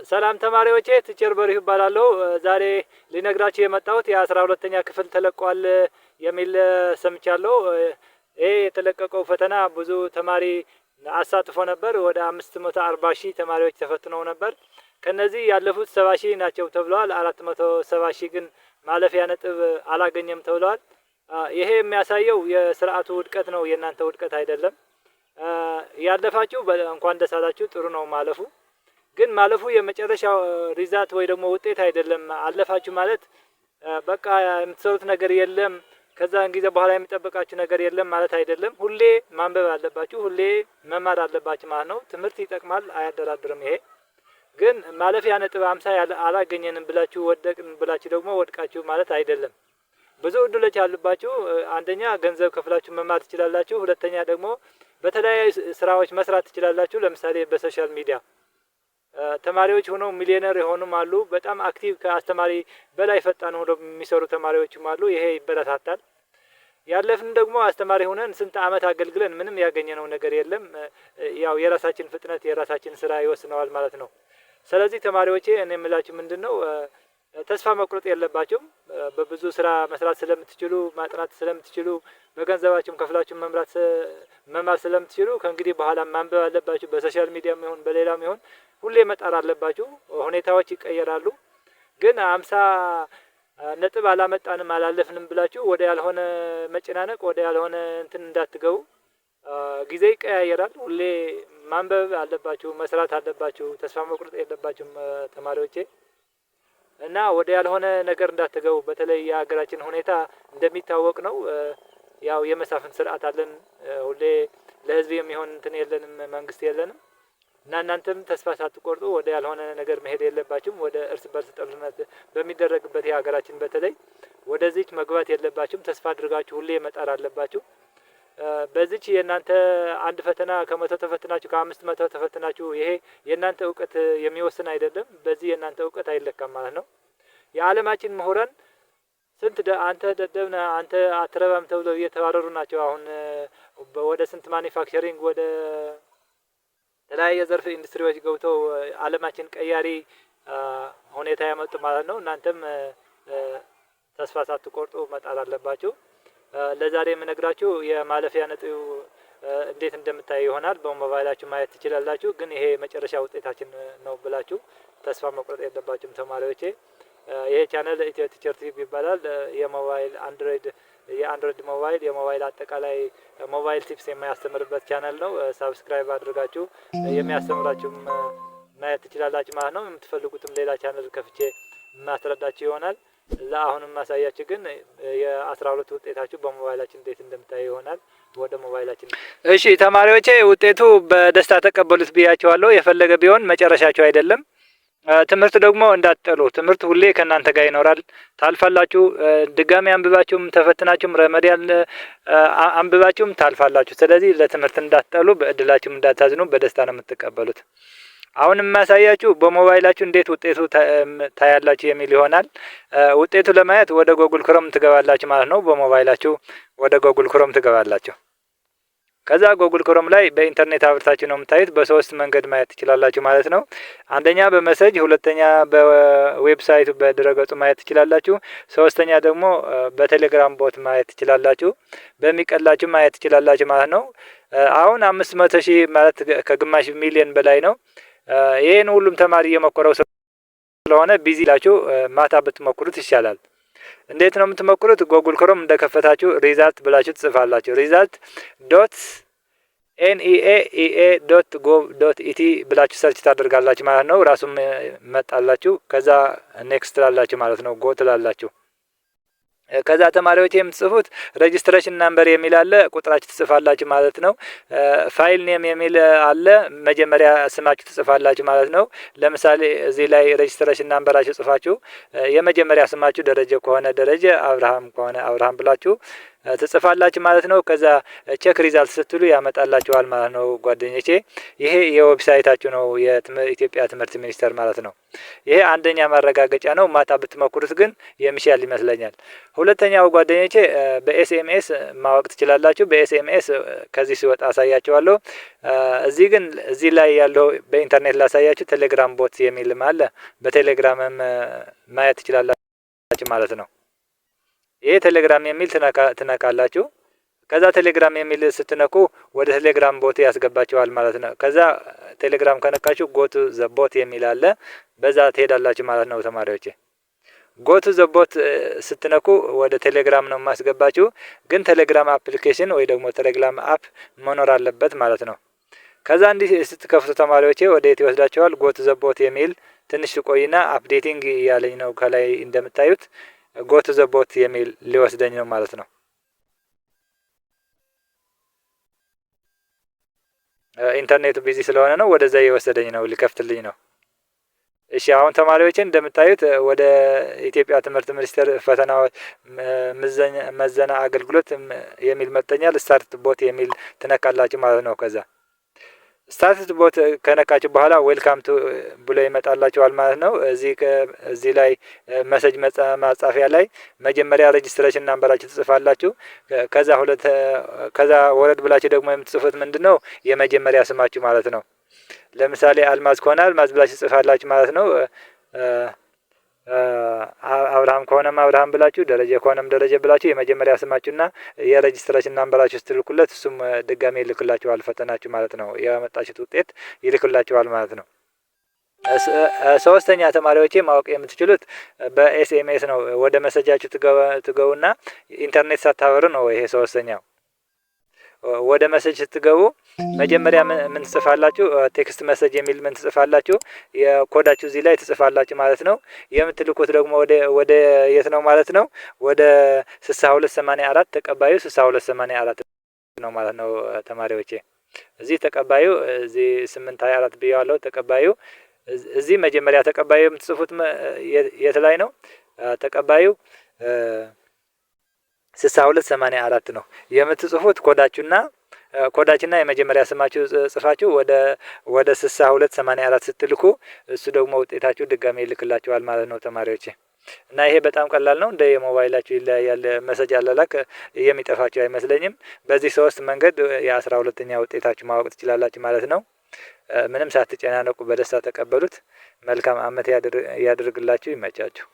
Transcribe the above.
ሰላም ተማሪዎቼ ቲቸር በሪሁ እባላለሁ። ዛሬ ሊነግራችሁ የመጣሁት የ12ኛ ክፍል ተለቋል የሚል ሰምቻለሁ። ይሄ የተለቀቀው ፈተና ብዙ ተማሪ አሳትፎ ነበር። ወደ 540 ሺህ ተማሪዎች ተፈትነው ነበር። ከነዚህ ያለፉት 70 ሺህ ናቸው ተብለዋል። 470 ሺህ ግን ማለፊያ ነጥብ አላገኘም ተብለዋል። ይሄ የሚያሳየው የስርዓቱ ውድቀት ነው፣ የእናንተ ውድቀት አይደለም። ያለፋችሁ እንኳን ደስ አላችሁ፣ ጥሩ ነው ማለፉ። ግን ማለፉ የመጨረሻው ሪዛልት ወይ ደግሞ ውጤት አይደለም። አለፋችሁ ማለት በቃ የምትሰሩት ነገር የለም፣ ከዛን ጊዜ በኋላ የሚጠብቃችሁ ነገር የለም ማለት አይደለም። ሁሌ ማንበብ አለባችሁ፣ ሁሌ መማር አለባችሁ ማለት ነው። ትምህርት ይጠቅማል፣ አያደራድርም። ይሄ ግን ማለፊያ ነጥብ 50 አላገኘንም ብላችሁ ወደቅን ብላችሁ ደግሞ ወድቃችሁ ማለት አይደለም። ብዙ እድሎች አሉባችሁ። አንደኛ ገንዘብ ከፍላችሁ መማር ትችላላችሁ። ሁለተኛ ደግሞ በተለያዩ ስራዎች መስራት ትችላላችሁ። ለምሳሌ በሶሻል ሚዲያ ተማሪዎች ሆነው ሚሊዮነር የሆኑም አሉ። በጣም አክቲቭ ከአስተማሪ በላይ ፈጣን ሆነው የሚሰሩ ተማሪዎችም አሉ። ይሄ ይበረታታል። ያለፍን ደግሞ አስተማሪ ሆነን ስንት አመት አገልግለን ምንም ያገኘነው ነገር የለም። ያው የራሳችን ፍጥነት የራሳችን ስራ ይወስነዋል ማለት ነው። ስለዚህ ተማሪዎቼ እኔ የምላችሁ ምንድነው ተስፋ መቁረጥ የለባችሁም። በብዙ ስራ መስራት ስለምትችሉ፣ ማጥናት ስለምትችሉ፣ በገንዘባችሁም ከፍላችሁ መማር ስለምትችሉ ከእንግዲህ በኋላ ማንበብ አለባችሁ። በሶሻል ሚዲያም ይሁን በሌላም ይሁን ሁሌ መጣር አለባችሁ። ሁኔታዎች ይቀየራሉ። ግን 50 ነጥብ አላመጣንም አላለፍንም ብላችሁ ወደ ያልሆነ መጨናነቅ ወደ ያልሆነ እንትን እንዳትገቡ። ጊዜ ይቀያየራል። ሁሌ ማንበብ አለባችሁ፣ መስራት አለባችሁ። ተስፋ መቁረጥ የለባችሁም ተማሪዎቼ እና ወደ ያልሆነ ነገር እንዳትገቡ። በተለይ የሀገራችን ሁኔታ እንደሚታወቅ ነው። ያው የመሳፍንት ስርዓት አለን። ሁሌ ለህዝብ የሚሆን እንትን የለንም፣ መንግስት የለንም። እና እናንተም ተስፋ ሳትቆርጡ ወደ ያልሆነ ነገር መሄድ የለባችሁም። ወደ እርስ በርስ ጦርነት በሚደረግበት የሀገራችን በተለይ ወደዚች መግባት የለባችሁም። ተስፋ አድርጋችሁ ሁሌ መጣር አለባችሁ። በዚች የእናንተ አንድ ፈተና ከ100 ተፈትናችሁ ከ500 ተፈትናችሁ ይሄ የእናንተ እውቀት የሚወስን አይደለም። በዚህ የእናንተ እውቀት አይለካም ማለት ነው። የዓለማችን ምሁራን ስንት አንተ ደደብ ነህ፣ አንተ አትረባም ተብለው እየተባረሩ ናቸው። አሁን ወደ ስንት ማኒፋክቸሪንግ ወደ ተለያየ ዘርፍ ኢንዱስትሪዎች ገብተው ዓለማችን ቀያሪ ሁኔታ ያመጡ ማለት ነው። እናንተም ተስፋ ሳትቆርጡ መጣር አለባችሁ። ለዛሬ የምነግራችሁ የማለፊያ ነጥብ እንዴት እንደምታዩ ይሆናል። በሞባይላችሁ ማየት ትችላላችሁ። ግን ይሄ መጨረሻ ውጤታችን ነው ብላችሁ ተስፋ መቁረጥ የለባችሁም ተማሪዎቼ። ይሄ ቻናል ኢትዮ ቲቸር ቲቪ ይባላል። የሞባይል የአንድሮይድ ሞባይል የሞባይል አጠቃላይ ሞባይል ቲፕስ የሚያስተምርበት ቻናል ነው። ሳብስክራይብ አድርጋችሁ የሚያስተምራችሁም ማየት ትችላላችሁ ማለት ነው። የምትፈልጉትም ሌላ ቻናል ከፍቼ ማስረዳችሁ ይሆናል። ለአሁንም ማሳያችሁ ግን የ12 ውጤታችሁ በሞባይላችን እንዴት እንደምታዩ ይሆናል። ወደ ሞባይላችን እሺ ተማሪዎቼ፣ ውጤቱ በደስታ ተቀበሉት ብያችኋለሁ። የፈለገ ቢሆን መጨረሻችሁ አይደለም። ትምህርት ደግሞ እንዳትጠሉ። ትምህርት ሁሌ ከእናንተ ጋር ይኖራል። ታልፋላችሁ። ድጋሚ አንብባችሁም ተፈትናችሁም ረመዲያል አንብባችሁም ታልፋላችሁ። ስለዚህ ለትምህርት እንዳትጠሉ፣ በእድላችሁም እንዳታዝኑ፣ በደስታ ነው የምትቀበሉት። አሁን የማሳያችሁ በሞባይላችሁ እንዴት ውጤቱ ታያላችሁ የሚል ይሆናል። ውጤቱ ለማየት ወደ ጎግል ክሮም ትገባላችሁ ማለት ነው። በሞባይላችሁ ወደ ጎግል ክሮም ትገባላችሁ። ከዛ ጎግል ክሮም ላይ በኢንተርኔት አብርታችሁ ነው የምታዩት። በሶስት መንገድ ማየት ትችላላችሁ ማለት ነው። አንደኛ በመሰጅ፣ ሁለተኛ በዌብሳይቱ በድረገጹ ማየት ትችላላችሁ፣ ሶስተኛ ደግሞ በቴሌግራም ቦት ማየት ትችላላችሁ። በሚቀላችሁ ማየት ትችላላችሁ ማለት ነው። አሁን 500 ሺህ ማለት ከግማሽ ሚሊዮን በላይ ነው። ይሄን ሁሉም ተማሪ እየሞከረው ስለሆነ ቢዚ ላችሁ ማታ ብትሞክሩት ይሻላል። እንዴት ነው የምትሞክሩት? ጎግል ክሮም እንደከፈታችሁ ሪዛልት ብላችሁ ትጽፋላችሁ። ሪዛልት ዶት NEA.gov.et ብላችሁ ሰርች ታደርጋላችሁ ማለት ነው። ራሱም መጣላችሁ። ከዛ ኔክስት ትላላችሁ ማለት ነው። ጎ ትላላችሁ። ከዛ ተማሪዎች የምትጽፉት ሬጂስትሬሽን ናምበር የሚል አለ፣ ቁጥራችሁ ትጽፋላችሁ ማለት ነው። ፋይል ኔም የሚል አለ፣ መጀመሪያ ስማችሁ ትጽፋላችሁ ማለት ነው። ለምሳሌ እዚህ ላይ ሬጂስትሬሽን ናምበራችሁ ጽፋችሁ የመጀመሪያ ስማችሁ ደረጀ ከሆነ ደረጀ፣ አብርሃም ከሆነ አብርሃም ብላችሁ ትጽፋላችሁ ማለት ነው። ከዛ ቼክ ሪዛልት ስትሉ ያመጣላችኋል ማለት ነው ጓደኞቼ። ይሄ የዌብሳይታችሁ ነው የኢትዮጵያ ትምህርት ሚኒስቴር ማለት ነው። ይሄ አንደኛ ማረጋገጫ ነው። ማታ ብትሞክሩት ግን የሚሻል ይመስለኛል። ሁለተኛው ጓደኞቼ በኤስኤምኤስ ማወቅ ትችላላችሁ። በኤስኤምኤስ ከዚህ ሲወጣ አሳያችኋለሁ። እዚህ ላይ ያለው በኢንተርኔት ላሳያችሁ። ቴሌግራም ቦት የሚልም አለ። በቴሌግራምም ማየት ትችላላችሁ ማለት ነው። ይሄ ቴሌግራም የሚል ትነካላችሁ። ከዛ ቴሌግራም የሚል ስትነኩ ወደ ቴሌግራም ቦት ያስገባችኋል ማለት ነው። ከዛ ቴሌግራም ከነካችሁ ጎቱ ዘቦት የሚል አለ። በዛ ትሄዳላችሁ ማለት ነው ተማሪዎቼ። ጎቱ ዘቦት ስትነኩ ወደ ቴሌግራም ነው የማስገባችሁ። ግን ቴሌግራም አፕሊኬሽን ወይ ደግሞ ቴሌግራም አፕ መኖር አለበት ማለት ነው። ከዛ እንዲህ ስትከፍቱ ተማሪዎቼ ወደ የት ይወስዳችኋል? ጎቱ ዘቦት የሚል ትንሽ ቆይና አፕዴቲንግ እያለኝ ነው ከላይ እንደምታዩት። ጎቱ ዘቦት የሚል ሊወስደኝ ነው ማለት ነው። ኢንተርኔቱ ቢዚ ስለሆነ ነው ወደዛ የወሰደኝ ነው፣ ሊከፍትልኝ ነው። እሺ አሁን ተማሪዎችን እንደምታዩት ወደ ኢትዮጵያ ትምህርት ሚኒስቴር ፈተና መዘና አገልግሎት የሚል መጥተኛል። ስታርት ቦት የሚል ትነካላችሁ ማለት ነው። ከዛ ስታርት ቦት ከነካችሁ በኋላ ዌልካም ቱ ብሎ ይመጣላችኋል ማለት ነው። እዚህ ላይ መሰጅ ማጻፊያ ላይ መጀመሪያ ሬጅስትሬሽን ናምበራችሁ ትጽፋላችሁ። ከዛ ወረድ ብላችሁ ደግሞ የምትጽፉት ምንድነው የመጀመሪያ ስማችሁ ማለት ነው። ለምሳሌ አልማዝ ከሆነ አልማዝ ብላችሁ ጽፋላችሁ ማለት ነው። አብርሃም ከሆነም አብርሃም ብላችሁ፣ ደረጀ ከሆነም ደረጀ ብላችሁ የመጀመሪያ ስማችሁና የሬጅስትሬሽን ናምበራችሁ ስትልኩለት እሱም ድጋሜ ይልክላችኋል ፈተናችሁ ማለት ነው። ያመጣችሁት ውጤት ይልክላችኋል ማለት ነው። ሶስተኛ ተማሪዎቼ ማወቅ የምትችሉት በኤስኤምኤስ ነው። ወደ መሰጃችሁ ትገቡና ኢንተርኔት ሳታበሩ ነው። ይሄ ሶስተኛው ወደ መሰጅ ስትገቡ መጀመሪያ ምን ትጽፋላችሁ? ቴክስት መሰጅ የሚል ምን ትጽፋላችሁ? የኮዳችሁ እዚህ ላይ ትጽፋላችሁ ማለት ነው። የምትልኩት ደግሞ ወደ የት ነው ማለት ነው? ወደ 6284 ተቀባዩ 6284 ነው ማለት ነው ተማሪዎቼ። እዚህ ተቀባዩ እዚህ 824 ብያለሁ። ተቀባዩ እዚህ መጀመሪያ ተቀባዩ የምትጽፉት የት ላይ ነው? ተቀባዩ 6284 ነው የምትጽፉት። ኮዳችሁና የመጀመሪያ ስማችሁ ጽፋችሁ ወደ 6284 ስትልኩ እሱ ደግሞ ውጤታችሁ ድጋሜ ይልክላችኋል ማለት ነው ተማሪዎቼ። እና ይሄ በጣም ቀላል ነው። እንደ የሞባይላችሁ ይለያያል። መሰጅ አላላክ የሚጠፋችሁ አይመስለኝም። በዚህ 3 መንገድ የ12ኛ ውጤታችሁ ማወቅ ትችላላችሁ ማለት ነው። ምንም ሳትጨናነቁ በደስታ ተቀበሉት። መልካም አመት ያድርግላችሁ። ይመቻችሁ።